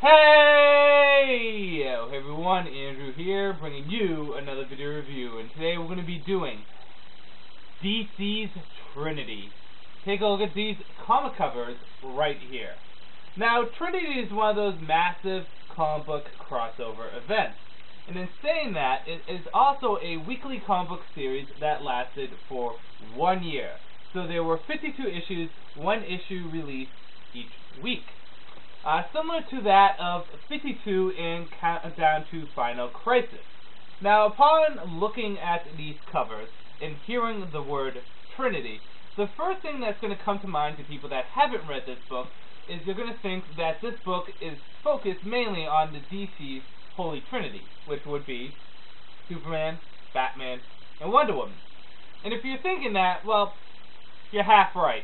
Hey! Hey everyone, Andrew here, bringing you another video review, and today we're going to be doing DC's Trinity. Take a look at these comic covers right here. Now, Trinity is one of those massive comic book crossover events, and in saying that, it is also a weekly comic book series that lasted for 1 year. So there were 52 issues, one issue released each week. Similar to that of 52 in Countdown to Final Crisis. Now, upon looking at these covers and hearing the word Trinity, the first thing that's going to come to mind to people that haven't read this book is they're going to think that this book is focused mainly on the DC's Holy Trinity, which would be Superman, Batman, and Wonder Woman. And if you're thinking that, well, you're half right.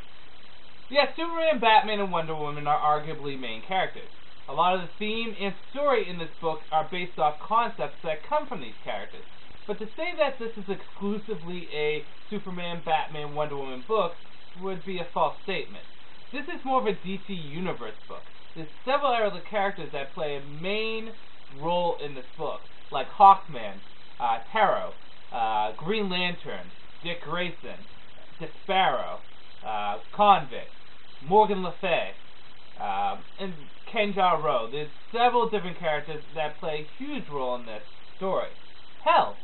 Yes, Superman, Batman, and Wonder Woman are arguably main characters. A lot of the theme and story in this book are based off concepts that come from these characters. But to say that this is exclusively a Superman, Batman, Wonder Woman book would be a false statement. This is more of a DC Universe book. There's several other characters that play a main role in this book, like Hawkman, Tarot, Green Lantern, Dick Grayson, Despero, Convict, Morgan Le Fay, and Ken Jarrow. There's several different characters that play a huge role in this story. Hell,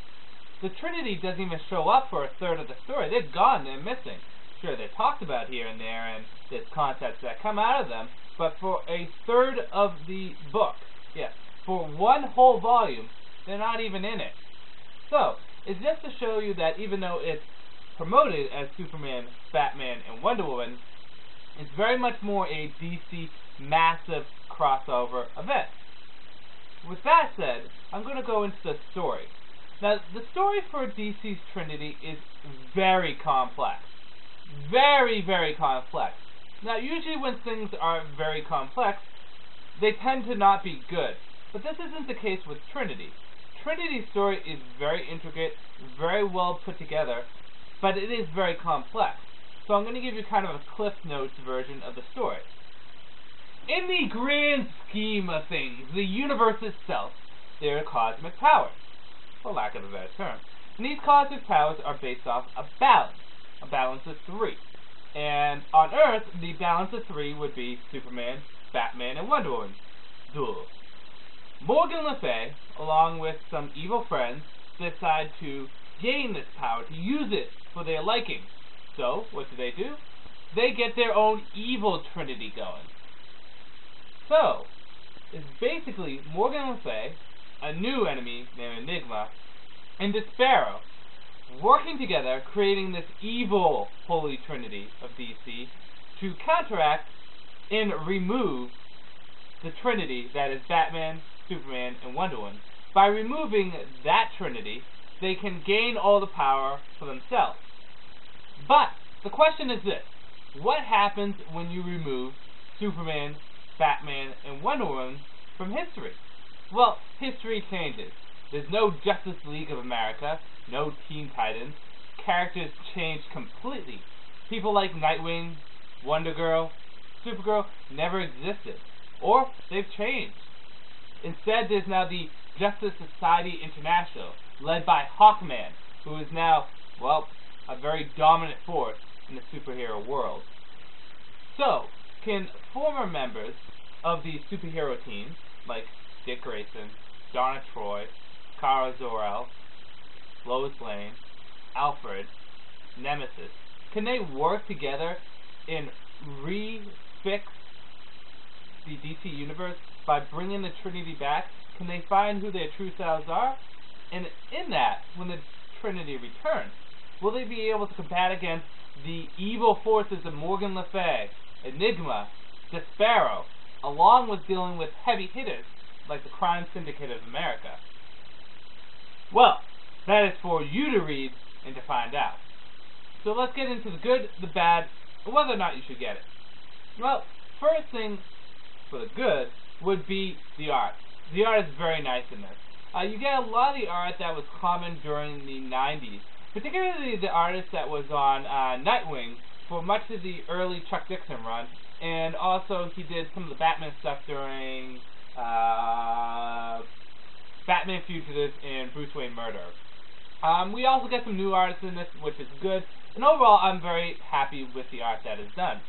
the Trinity doesn't even show up for a third of the story. They're gone, they're missing. Sure, they're talked about here and there, and there's concepts that come out of them, but for a third of the book, yes, for one whole volume, they're not even in it. So, it's just to show you that even though it's promoted as Superman, Batman, and Wonder Woman, it's very much more a DC massive crossover event. With that said, I'm going to go into the story. Now, the story for DC's Trinity is very complex. Very, very complex. Now, usually when things are very complex, they tend to not be good. But this isn't the case with Trinity. Trinity's story is very intricate, very well put together, but it is very complex. So I'm going to give you kind of a Cliff Notes version of the story. In the grand scheme of things, the universe itself, there are cosmic powers, for lack of a better term. And these cosmic powers are based off a balance of 3. And on Earth, the balance of 3 would be Superman, Batman, and Wonder Woman. Duh. Morgan Le Fay, along with some evil friends, decide to gain this power, to use it for their liking. So, what do? They get their own evil Trinity going. So, it's basically Morgan Le Fay, a new enemy named Enigma, and Despero, working together, creating this evil Holy Trinity of DC to counteract and remove the Trinity that is Batman, Superman, and Wonder Woman. By removing that Trinity, they can gain all the power for themselves. But the question is this: what happens when you remove Superman, Batman, and Wonder Woman from history? Well, history changes. There's no Justice League of America, no Teen Titans. Characters change completely. People like Nightwing, Wonder Girl, Supergirl never existed. Or they've changed. Instead, there's now the Justice Society International, led by Hawkman, who is now, well, a very dominant force in the superhero world. So, can former members of the superhero teams, like Dick Grayson, Donna Troy, Kara Zor-El, Lois Lane, Alfred, Nemesis, can they work together and refix the DC Universe by bringing the Trinity back? Can they find who their true selves are? And in that, when the Trinity returns, will they be able to combat against the evil forces of Morgan Le Fay, Enigma, Despero, along with dealing with heavy hitters like the Crime Syndicate of America? Well, that is for you to read and to find out. So let's get into the good, the bad, and whether or not you should get it. Well, first thing for the good would be the art. The art is very nice in this. You get a lot of the art that was common during the 90s, particularly the artist that was on Nightwing for much of the early Chuck Dixon run, and also he did some of the Batman stuff during Batman Fugitive, and Bruce Wayne Murder. We also get some new artists in this, which is good, and overall I'm very happy with the art that is done.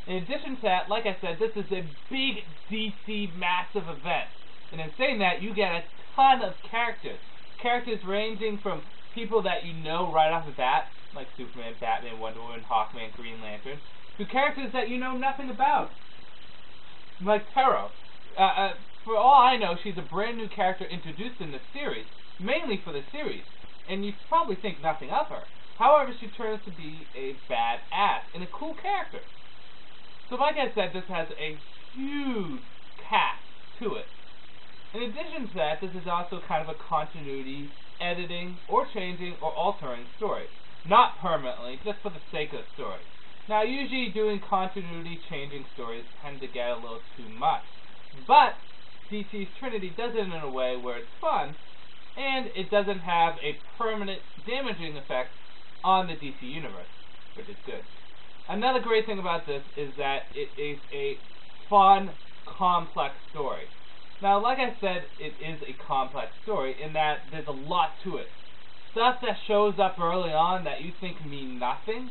In addition to that, like I said, this is a big DC massive event, and in saying that, you get a ton of characters. Characters ranging from people that you know right off the bat, like Superman, Batman, Wonder Woman, Hawkman, Green Lantern, to characters that you know nothing about, like Taro. For all I know, she's a brand new character introduced in the series, mainly for the series, and you probably think nothing of her. However, she turns to be a badass and a cool character. So like I said, this has a huge cast to it. In addition to that, this is also kind of a continuity, editing, or changing, or altering story. Not permanently, just for the sake of the story. Now, usually doing continuity changing stories tend to get a little too much. But DC's Trinity does it in a way where it's fun, and it doesn't have a permanent damaging effect on the DC universe, which is good. Another great thing about this is that it is a fun, complex story. Now, like I said, it is a complex story in that there's a lot to it. Stuff that shows up early on that you think mean nothing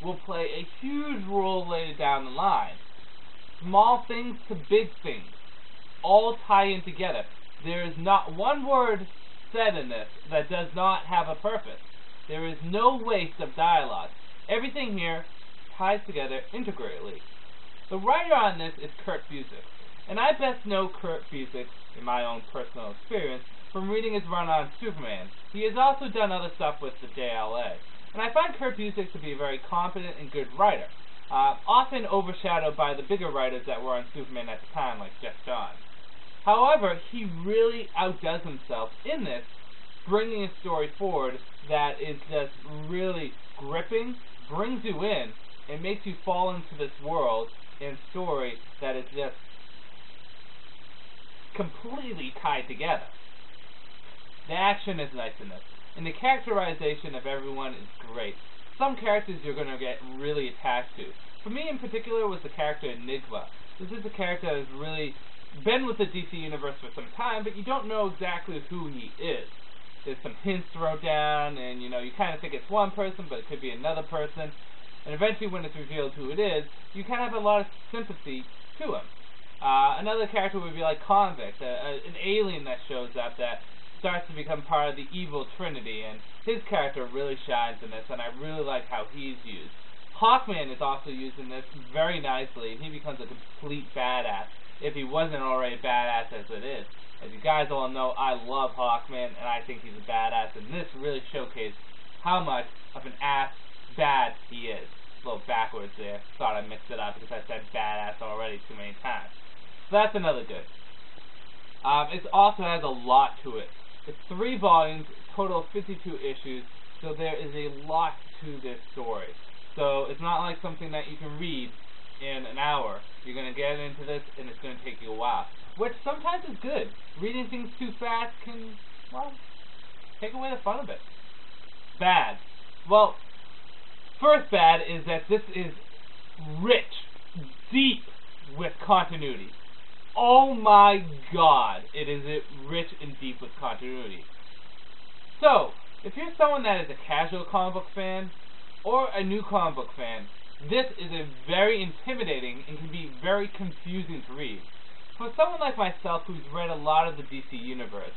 will play a huge role later down the line. Small things to big things all tie in together. There is not one word said in this that does not have a purpose. There is no waste of dialogue. Everything here ties together integrately. The writer on this is Kurt Busiek, and I best know Kurt Busiek, in my own personal experience, from reading his run on Superman. He has also done other stuff with the JLA, and I find Kurt Busiek to be a very competent and good writer, often overshadowed by the bigger writers that were on Superman at the time, like Jeff Johns. However, he really outdoes himself in this, bringing a story forward that is just really gripping, brings you in, and makes you fall into this world and story that is just completely tied together. The action is nice in this, and the characterization of everyone is great. Some characters you're going to get really attached to. For me in particular was the character Enigma. This is a character that has really been with the DC Universe for some time, but you don't know exactly who he is. There's some hints thrown down, and you kind of think it's one person, but it could be another person. And eventually when it's revealed who it is, you kind of have a lot of sympathy to him. Another character would be like Convict, an alien that shows up that starts to become part of the evil Trinity, and his character really shines in this, and I really like how he's used. Hawkman is also used in this very nicely, and he becomes a complete badass, if he wasn't already badass as it is. As you guys all know, I love Hawkman, and I think he's a badass, and this really showcased how much of an ass bad he is. A little backwards there. Thought I mixed it up because I said badass already too many times. So that's another good. It also has a lot to it. It's 3 volumes, total of 52 issues, so there is a lot to this story. So it's not like something that you can read in an hour. You're going to get into this, and it's going to take you a while. Which sometimes is good. Reading things too fast can, well, take away the fun of it. Bad. Well, first bad is that this is rich, deep with continuity. Oh my god, it is rich and deep with continuity. So, if you're someone that is a casual comic book fan, or a new comic book fan, this is a very intimidating and can be very confusing to read. For someone like myself who's read a lot of the DC Universe,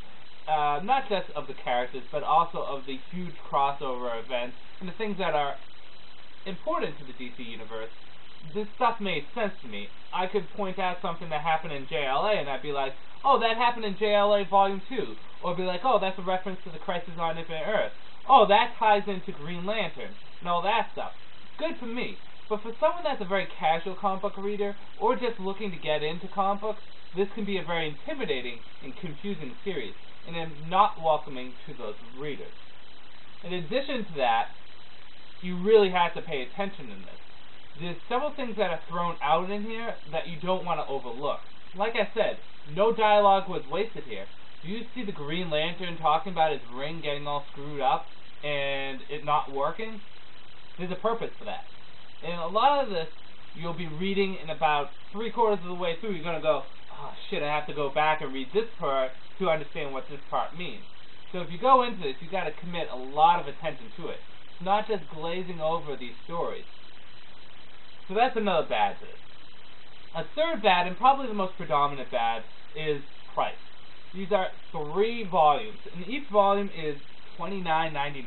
not just of the characters, but also of the huge crossover events, and the things that are important to the DC Universe, this stuff made sense to me. I could point out something that happened in JLA, and I'd be like, oh, that happened in JLA Volume 2. Or be like, oh, that's a reference to the Crisis on Infinite Earth. Oh, that ties into Green Lantern, and all that stuff. Good for me. But for someone that's a very casual comic book reader, or just looking to get into comic books, this can be a very intimidating and confusing series, and I'm not welcoming to those readers. In addition to that, you really have to pay attention in this. There's several things that are thrown out in here that you don't want to overlook. Like I said, no dialogue was wasted here. Do you see the Green Lantern talking about his ring getting all screwed up and it not working? There's a purpose for that. And a lot of this, you'll be reading in about 3/4 of the way through, you're going to go, oh shit, I have to go back and read this part to understand what this part means. So if you go into this, you got to commit a lot of attention to it. It's not just glazing over these stories. So that's another bad to this. A third bad, and probably the most predominant bad, is price. These are 3 volumes, and each volume is $29.99.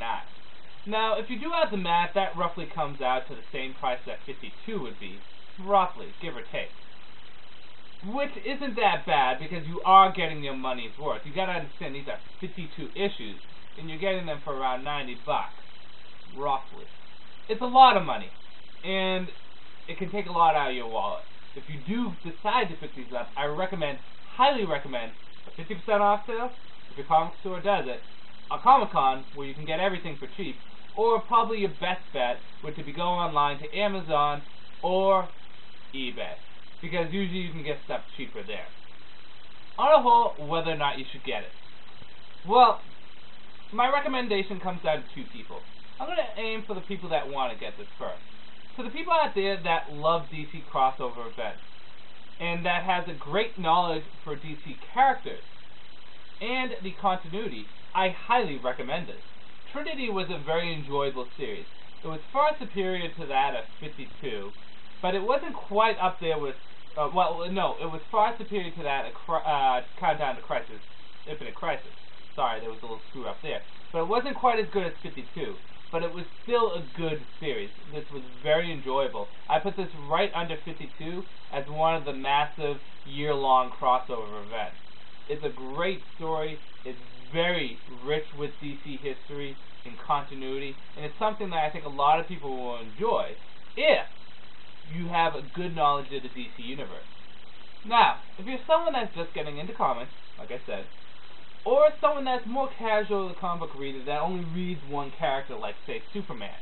Now, if you do out the math, that roughly comes out to the same price that 52 would be, roughly, give or take. Which isn't that bad, because you are getting your money's worth. You gotta understand, these are 52 issues, and you're getting them for around $90, roughly. It's a lot of money, and it can take a lot out of your wallet. If you do decide to pick these up, I highly recommend a 50% off sale, if your comic store does it, a Comic-Con where you can get everything for cheap, or probably your best bet would to be go online to Amazon or eBay, because usually you can get stuff cheaper there. On a whole, whether or not you should get it. Well, my recommendation comes down to 2 people. I'm going to aim for the people that want to get this first. For the people out there that love DC crossover events, and that has a great knowledge for DC characters and the continuity, I highly recommend it. Trinity was a very enjoyable series. It was far superior to that of 52, but it wasn't quite up there with, it was far superior to that of Countdown to Crisis, Infinite Crisis. Sorry, there was a little screw up there. But it wasn't quite as good as 52. But it was still a good series. This was very enjoyable. I put this right under 52 as one of the massive year-long crossover events. It's a great story. It's very rich with DC history and continuity, and it's something that I think a lot of people will enjoy if you have a good knowledge of the DC universe. Now, if you're someone that's just getting into comics, like I said, or someone that's more casual, the comic book reader that only reads one character, like, say, Superman,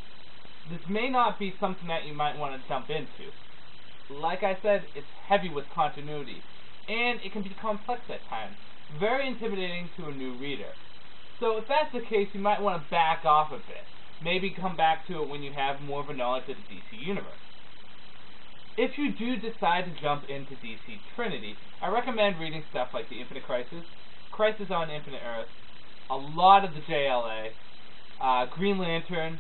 this may not be something that you might want to jump into. Like I said, it's heavy with continuity, and it can be complex at times, very intimidating to a new reader. So if that's the case, you might want to back off a bit. Maybe come back to it when you have more of a knowledge of the DC universe. If you do decide to jump into DC Trinity, I recommend reading stuff like the Infinite Crisis, Crisis on Infinite Earth, a lot of the JLA, Green Lantern,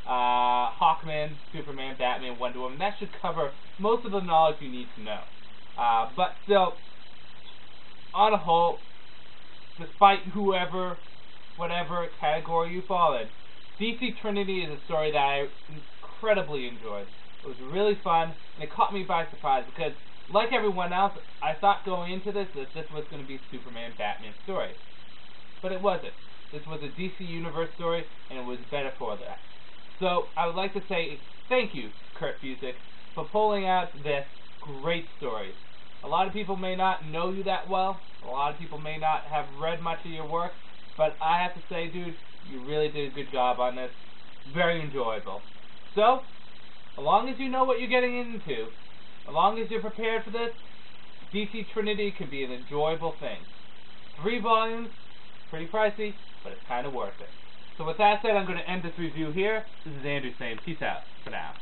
Hawkman, Superman, Batman, Wonder Woman. That should cover most of the knowledge you need to know. But still, on a whole, despite whatever category you fall in, DC Trinity is a story that I incredibly enjoyed. It was really fun, and it caught me by surprise because, like everyone else, I thought going into this that this was going to be a Superman-Batman story. But it wasn't. This was a DC Universe story, and it was better for that. So, I would like to say thank you, Kurt Busiek, for pulling out this great story. A lot of people may not know you that well. A lot of people may not have read much of your work. But I have to say, dude, you really did a good job on this. Very enjoyable. So, as long as you know what you're getting into, as long as you're prepared for this, DC Trinity can be an enjoyable thing. 3 volumes, pretty pricey, but it's kind of worth it. So with that said, I'm going to end this review here. This is Andrew saying peace out for now.